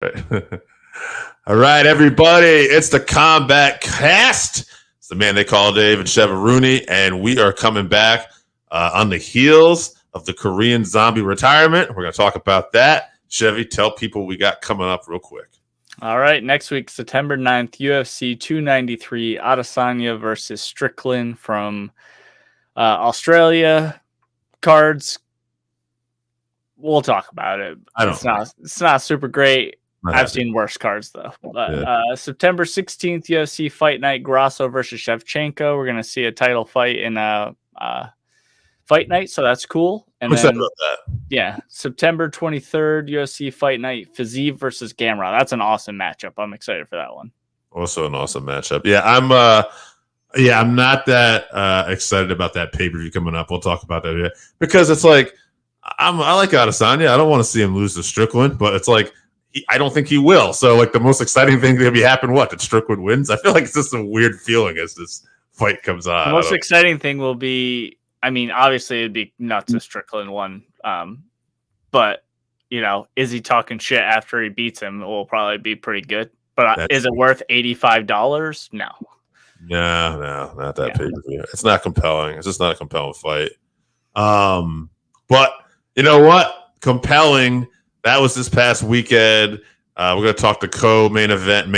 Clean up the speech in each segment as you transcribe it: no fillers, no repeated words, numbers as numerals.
All right, everybody. It's the Combatcast. It's the man they call Dave and Chevy, and we are coming back on the heels of the Korean zombie retirement. We're going to talk about that. Chevy, tell people we got coming up real quick. All right, next week, September 9th, UFC 293, Adesanya versus Strickland from Australia. Cards, we'll talk about it. It's not super great. I've seen worse cards, though. September 16th, UFC Fight Night, Grasso versus Shevchenko. We're going to see a title fight in Fight Night, so that's cool. And I'm excited about that. Yeah, September 23rd, UFC Fight Night, Fiziev versus Gamrot. That's an awesome matchup. I'm excited for that one. Also an awesome matchup. Yeah, I'm not that excited about that pay-per-view coming up. We'll talk about that because it's like I like Adesanya. I don't want to see him lose to Strickland, but it's like I don't think he will. So like the most exciting thing to be happen, that Strickland wins? I feel like it's just a weird feeling as this fight comes on. The most exciting thing will be, obviously it'd be nuts if Strickland won. But, is he talking shit after he beats him? It will probably be pretty good. But is it worth $85? No. No, not that pay-per-view. It's not compelling. It's just not a compelling fight. But you know what? Compelling. That was this past weekend. We're going to talk the main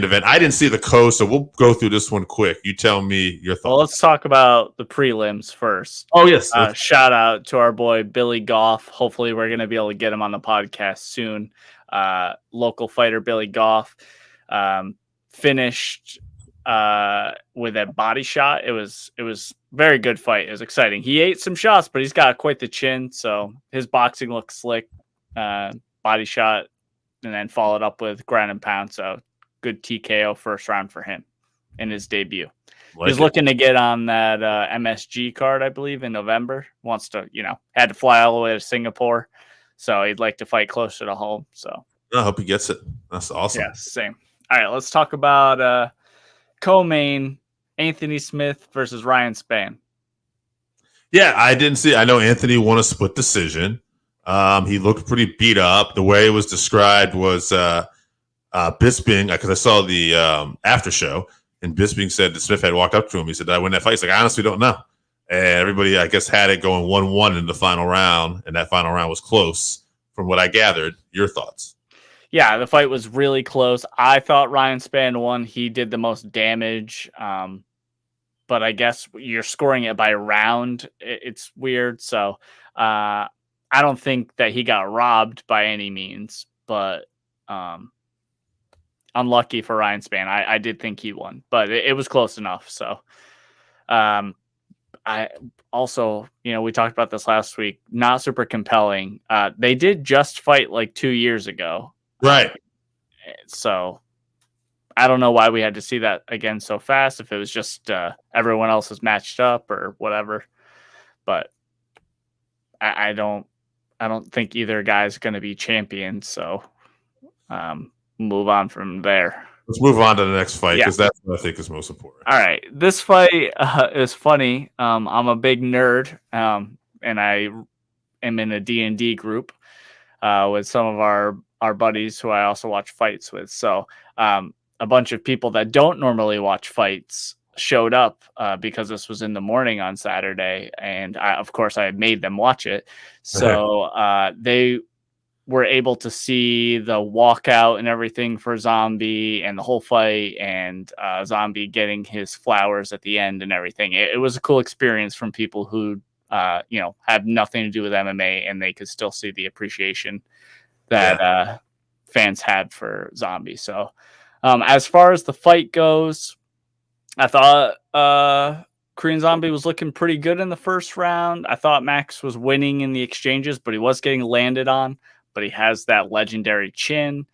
event. I didn't see the so we'll go through this one quick. You tell me your thoughts. Well, let's talk about the prelims first. Oh, yes. Shout out to our boy, Billy Goff. Hopefully we're going to be able to get him on the podcast soon. Local fighter, Billy Goff, finished with a body shot. It was very good fight. It was exciting. He ate some shots, but he's got quite the chin. So his boxing looks slick. Body shot. And then followed up with ground and pound. So good TKO first round for him in his debut. He's looking to get on that MSG card, I believe, in November. Wants to, had to fly all the way to Singapore. So he'd like to fight closer to home. So I hope he gets it. That's awesome. Yeah, same. All right, let's talk about co-main Anthony Smith versus Ryan Spann. Yeah, I know Anthony won a split decision. He looked pretty beat up. The way it was described was Bisping, because I saw the after show, and Bisping said that Smith had walked up to him. He said, "Did I win that fight?" He's like, "I honestly don't know." And everybody, I guess, had it going 1-1 in the final round, and that final round was close from what I gathered. Your thoughts? Yeah, the fight was really close. I thought Ryan Spann won. He did the most damage. But I guess you're scoring it by round. It's weird. So, I don't think that he got robbed by any means, but unlucky for Ryan Spann. I did think he won, but it was close enough. So I also, we talked about this last week, not super compelling. They did just fight like 2 years ago. Right. So I don't know why we had to see that again so fast, if it was just everyone else is matched up or whatever, but I don't think either guy's going to be champion. So move on from there. Let's move on to the next fight because that's what I think is most important. All right. This fight is funny. I'm a big nerd, and I am in a D&D group with some of our buddies who I also watch fights with. So a bunch of people that don't normally watch fights showed up because this was in the morning on Saturday, and of course I made them watch it. So they were able to see the walkout and everything for Zombie and the whole fight, and Zombie getting his flowers at the end and everything. It was a cool experience from people who have nothing to do with MMA, and they could still see the appreciation that fans had for Zombie. So as far as the fight goes, I thought Korean Zombie was looking pretty good in the first round. I thought Max was winning in the exchanges, but he was getting landed on. But he has that legendary chin.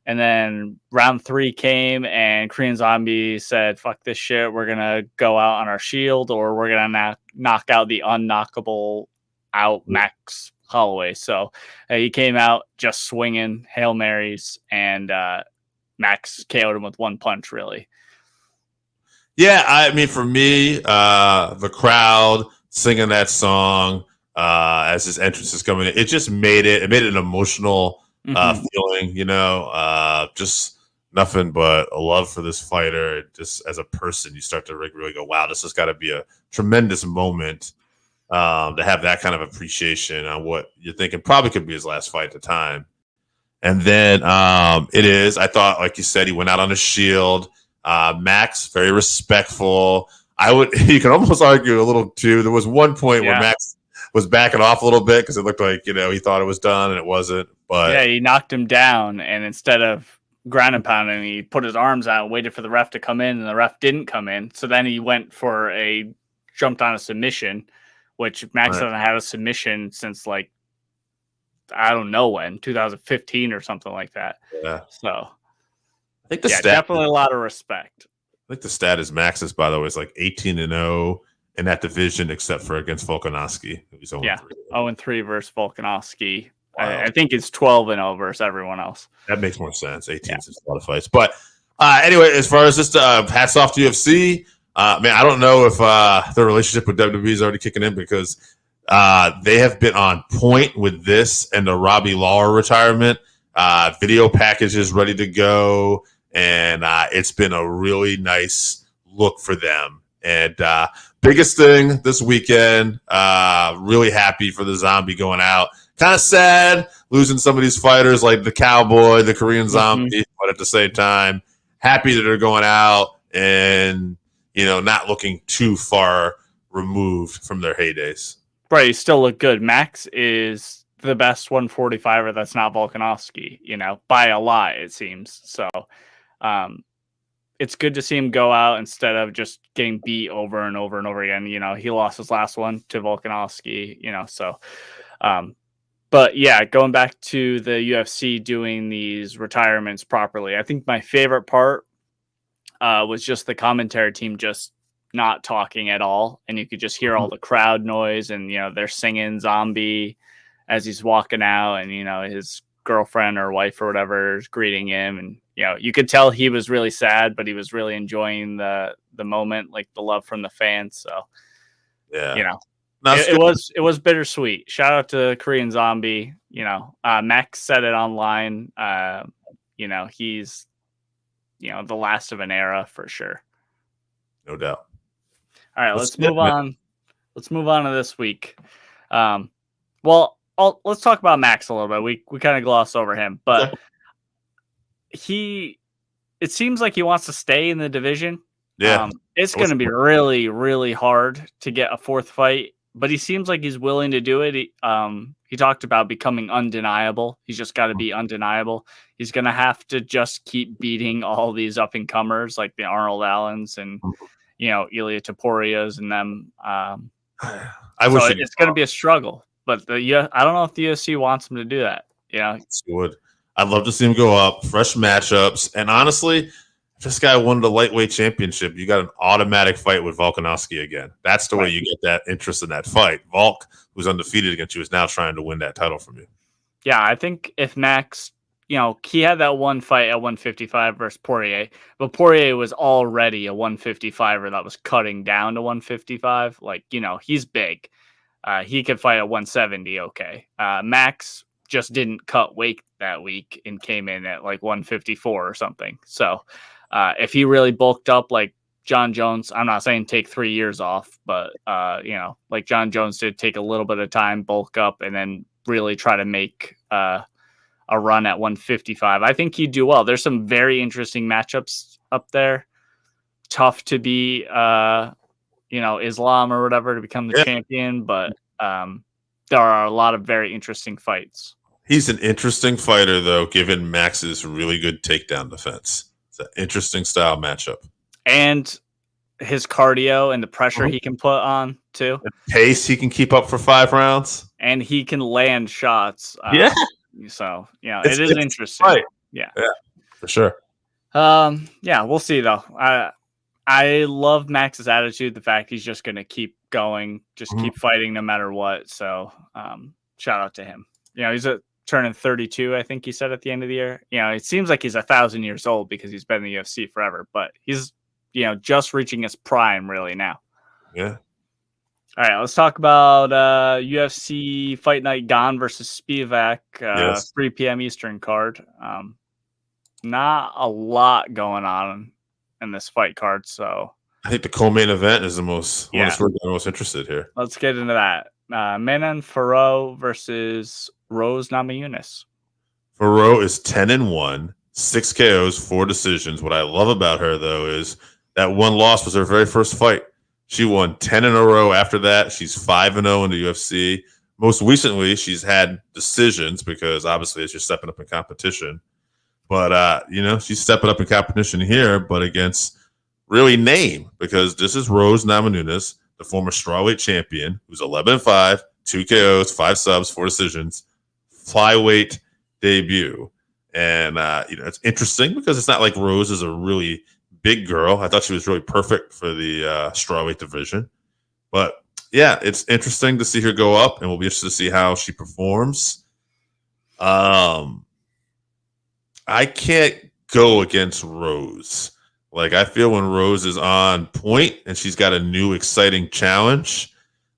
And then round 3 came, and Korean Zombie said, "Fuck this shit. We're going to go out on our shield, or we're going to knock out the unknockable out Max Holloway." So he came out just swinging Hail Marys, and Max KO'd him with one punch, really. Yeah, I mean, for me, the crowd singing that song as his entrance is coming in, it just made it an emotional feeling, just nothing but a love for this fighter. Just as a person, you start to really go, wow, this has got to be a tremendous moment to have that kind of appreciation on what you're thinking probably could be his last fight at the time. And then it is, I thought, like you said, he went out on a shield. Max, very respectful. You can almost argue a little too. There was one point where Max was backing off a little bit because it looked like, he thought it was done and it wasn't. But yeah, he knocked him down, and instead of ground and pounding, he put his arms out and waited for the ref to come in, and the ref didn't come in. So then he jumped on a submission, which Max hasn't had a submission since I don't know when, 2015 or something like that. Yeah. So I think definitely a lot of respect. I think the stat is Max's, by the way, is 18-0 in that division, except for against Volkanovski. He's 0-3. 0-3 versus Volkanovski. Wow. I think it's 12-0 versus everyone else. That makes more sense. 18 is a lot of fights. But anyway, as far as just hats off to UFC, man, I don't know if their relationship with WWE is already kicking in because they have been on point with this and the Robbie Lawler retirement. Video packages ready to go. And it's been a really nice look for them. And biggest thing this weekend, really happy for the Zombie going out. Kind of sad losing some of these fighters like the Cowboy, the Korean Zombie, but at the same time, happy that they're going out and, not looking too far removed from their heydays. Right, he still look good. Max is the best 145er that's not Volkanovski, by a lot, it seems. So it's good to see him go out instead of just getting beat over and over and over again. He lost his last one to Volkanovski, so but yeah, going back to the UFC doing these retirements properly, I think my favorite part was just the commentary team just not talking at all. And you could just hear all the crowd noise and, they're singing Zombie as he's walking out and, his girlfriend or wife or whatever is greeting him. And, you could tell he was really sad, but he was really enjoying the moment, the love from the fans. So, yeah, it was bittersweet. Shout out to Korean Zombie. Max said it online. He's, the last of an era for sure. No doubt. All right, let's move on. Let's move on to this week. Let's talk about Max a little bit. We kind of glossed over him, but it seems like he wants to stay in the division. Yeah. It's going to be really, really hard to get a fourth fight, but he seems like he's willing to do it. He talked about becoming undeniable. He's just got to be undeniable. He's going to have to just keep beating all these up and comers like the Arnold Allens and Ilia Toporias and them. I wish it's going to be a struggle, but I don't know if the UFC wants him to do that. Would. I'd love to see him go up, fresh matchups, and honestly, if this guy won the lightweight championship, you got an automatic fight with Volkanovski again. That's the way you get that interest in that fight. Volk, who's undefeated against you, is now trying to win that title from you. Yeah, I think if Max, he had that one fight at 155 versus Poirier, but Poirier was already a 155er that was cutting down to 155. He's big. He could fight at 170, okay. Max just didn't cut weight that week and came in at 154 or something. So if he really bulked up like John Jones, I'm not saying take 3 years off, but like John Jones did, take a little bit of time, bulk up, and then really try to make a run at 155. I think he'd do well. There's some very interesting matchups up there. Tough to be, Islam or whatever to become the champion, but there are a lot of very interesting fights. He's an interesting fighter, though, given Max's really good takedown defense. It's an interesting style matchup. And his cardio and the pressure he can put on, too. The pace he can keep up for 5 rounds. And he can land shots. So, it is interesting. Right. Yeah, for sure. We'll see, though. I love Max's attitude, the fact he's just going to keep going, just keep fighting no matter what. So shout out to him. He's turning 32, I think he said at the end of the year. It seems like he's 1,000 years old because he's been in the UFC forever, but he's, just reaching his prime really now. Yeah. All right, let's talk about UFC Fight Night Gane versus Spivac, Yes. 3 p.m. Eastern card. Not a lot going on in this fight card, so I think the co-main event is the most one Yeah. that's really most interested here. let's get into that. Manon Fiorot versus Rose Namajunas. Fiorot is 10-1, 6 KOs, 4 decisions. What I love about her though is that one loss was her very first fight. She won 10 in a row after that. She's 5-0 in the UFC. Most recently, she's had decisions because obviously as you're stepping up in competition. But she's stepping up in competition here, but against really name, because this is Rose Namajunas, the former strawweight champion, who's 11-5, 2 KOs, 5 subs, 4 decisions, flyweight debut. And it's interesting because it's not like Rose is a really big girl. I thought she was really perfect for the strawweight division. But yeah, it's interesting to see her go up, and we'll be interested to see how she performs. I can't go against Rose. Like, I feel when Rose is on point and she's got a new exciting challenge,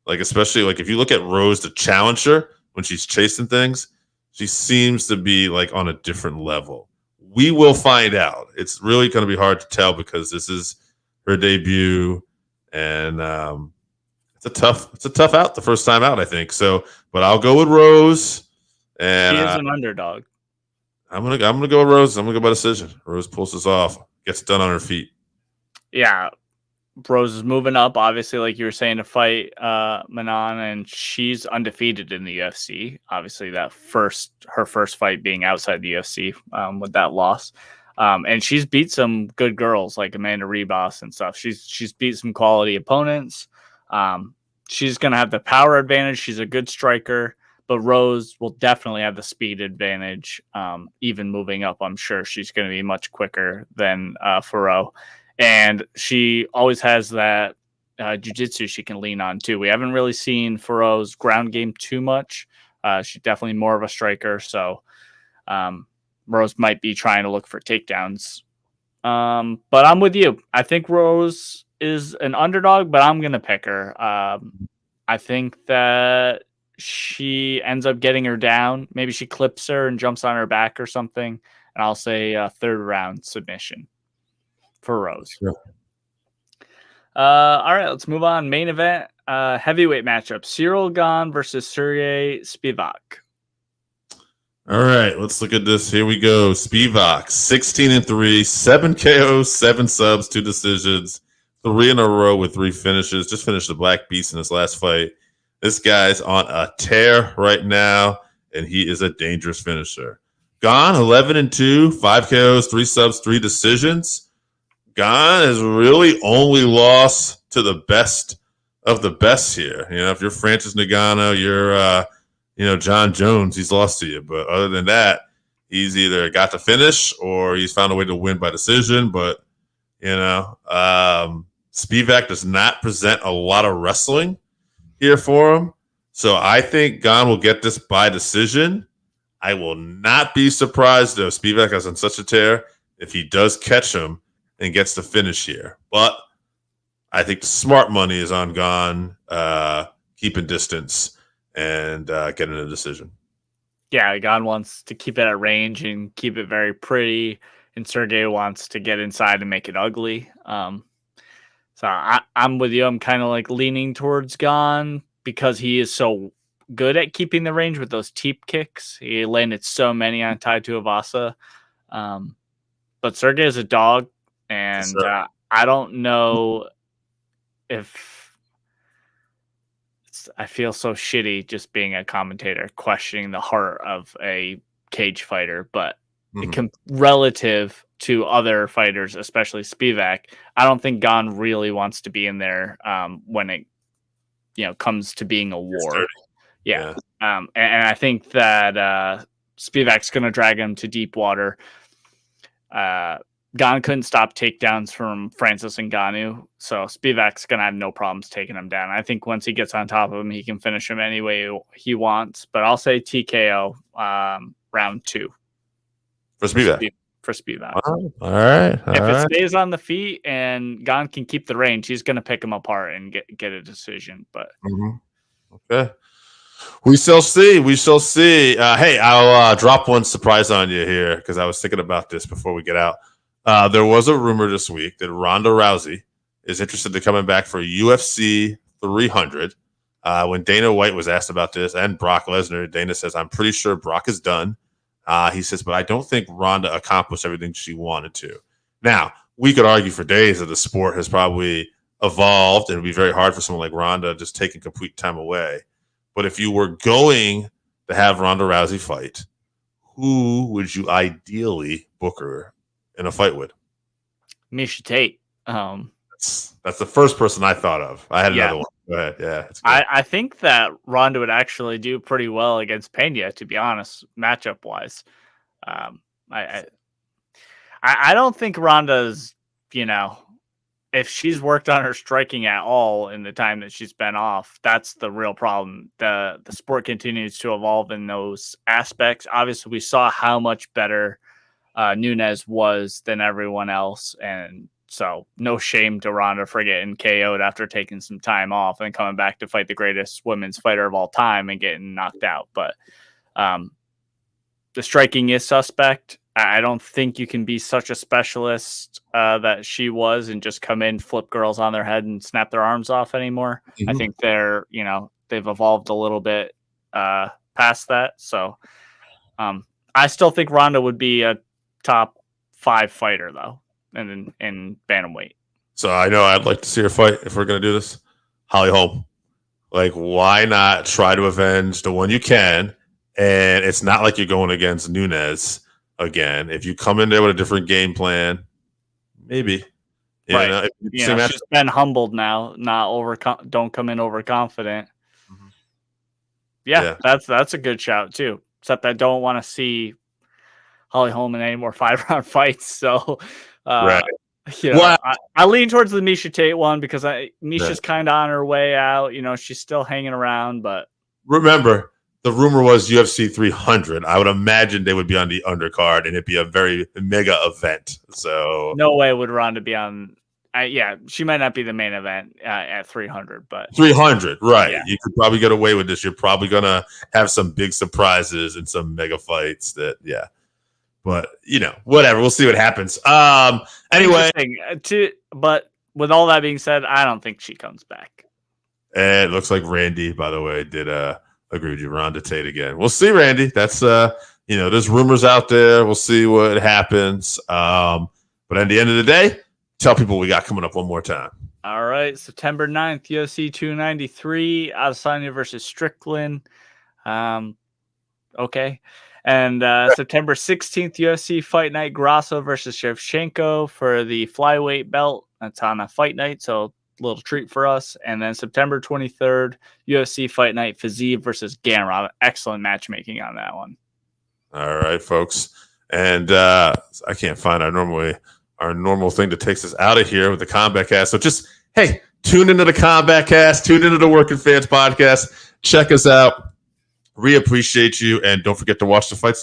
like especially like if you look at Rose the challenger when she's chasing things, she seems to be like on a different level. We will find out. It's really going to be hard to tell because this is her debut, and it's a tough out the first time out, I think. So, but I'll go with Rose. And She is an underdog. I'm gonna go with Rose. I'm gonna go by decision. Rose pulls this off, gets it done on her feet. Yeah, Rose is moving up, obviously, like you were saying, to fight Manon, and she's undefeated in the UFC. Obviously, her first fight being outside the UFC with that loss. And she's beat some good girls like Amanda Ribas and stuff. She's beat some quality opponents. She's gonna have the power advantage. She's a good striker. But Rose will definitely have the speed advantage. Even moving up, I'm sure she's going to be much quicker than Fiorot. And she always has that jiu-jitsu she can lean on, too. We haven't really seen Fiorot's ground game too much. She's definitely more of a striker. So Rose might be trying to look for takedowns. But I'm with you. I think Rose is an underdog, but I'm going to pick her. I think that she ends up getting her down. Maybe she clips her and jumps on her back or something. And I'll say a 3rd round submission for Rose. Sure. All right, let's move on. Main event, heavyweight matchup. Ciryl Gane versus Sergey Spivac. All right, let's look at this. Here we go. Spivac, 16-3, 7 KOs, 7 subs, 2 decisions, 3 in a row with 3 finishes. Just finished the Black Beast in his last fight. This guy's on a tear right now, and he is a dangerous finisher. Gane, 11-2, 5 KOs, 3 subs, 3 decisions. Gane has really only lost to the best of the best here. If you're Francis Ngannou, you're John Jones, he's lost to you. But other than that, he's either got to finish or he's found a way to win by decision. But Spivac does not present a lot of wrestling here for him. So I think Gane will get this by decision. I will not be surprised though. Spivac is on such a tear if he does catch him and gets the finish here. But I think the smart money is on Gane, keeping distance and getting a decision. Yeah, Gane wants to keep it at range and keep it very pretty, and Sergey wants to get inside and make it ugly. So I'm with you. I'm kind of like leaning towards Gane because he is so good at keeping the range with those teep kicks. He landed so many on Tai Tuivasa. But Sergey is a dog, and I don't know if I feel so shitty just being a commentator questioning the heart of a cage fighter, but relative to other fighters, especially Spivac, I don't think Gane really wants to be in there when it comes to being a war. Yeah. And I think that Spivac's going to drag him to deep water. Gane couldn't stop takedowns from Francis Ngannou, so Spivac's going to have no problems taking him down. I think once he gets on top of him, he can finish him any way he wants. But I'll say TKO round 2. For Spivac. for Spivac. All right. If it stays on the feet and Gane can keep the range, he's going to pick him apart and get a decision. But okay, we shall see. We shall see. Hey, I'll drop one surprise on you here because I was thinking about this before we get out. There was a rumor this week that Ronda Rousey is interested in coming back for UFC 300. When Dana White was asked about this, and Brock Lesnar, Dana says, "I'm pretty sure Brock is done." He says, but I don't think Ronda accomplished everything she wanted to. Now, we could argue for days that the sport has probably evolved, and it would be very hard for someone like Ronda just taking complete time away. But if you were going to have Ronda Rousey fight, who would you ideally book her in a fight with? Miesha Tate. That's the first person I thought of. I had another one. Go ahead. Yeah, I think that Ronda would actually do pretty well against Pena, to be honest, matchup wise. I don't think Ronda's, if she's worked on her striking at all in the time that she's been off, that's the real problem. The sport continues to evolve in those aspects. Obviously, we saw how much better Nunes was than everyone else, and so no shame to Ronda for getting KO'd after taking some time off and coming back to fight the greatest women's fighter of all time and getting knocked out. But the striking is suspect. I don't think you can be such a specialist that she was and just come in, flip girls on their head and snap their arms off anymore. I think they've evolved a little bit past that. So I still think Ronda would be a top 5 fighter though. And in bantamweight. So I know I'd like to see her fight if we're going to do this. Holly Holm. Like, why not try to avenge the one you can? And it's not like you're going against Nunes again. If you come in there with a different game plan, maybe. Right. She's been humbled now. Don't come in overconfident. Mm-hmm. Yeah, that's a good shout too. Except I don't want to see Holly Holm in any more 5-round fights. So. Right. I lean towards the Miesha Tate one because Misha's kind of on her way out. She's still hanging around, but remember, the rumor was UFC 300. I would imagine they would be on the undercard, and it'd be a very mega event. So no way would Ronda be on. She might not be the main event at 300, but 300, right? Yeah. You could probably get away with this. You're probably gonna have some big surprises and some mega fights. But whatever. We'll see what happens. Anyway, but with all that being said, I don't think she comes back. And it looks like Randy, by the way, did agree with you. Ronda Tate again. We'll see, Randy. That's there's rumors out there. We'll see what happens. But at the end of the day, tell people what we got coming up one more time. All right, September 9th, UFC 293, Adesanya versus Strickland. Okay. And September 16th, UFC Fight Night, Grasso versus Shevchenko for the flyweight belt. That's on a fight night, so a little treat for us. And then September 23rd, UFC Fight Night, Fiziev versus Gamrot. Excellent matchmaking on that one. All right, folks. And I can't find our normal thing that takes us out of here with the Combatcast. So just, hey, tune into the Combatcast, tune into the Working Fans podcast. Check us out. We appreciate you, and don't forget to watch the fights.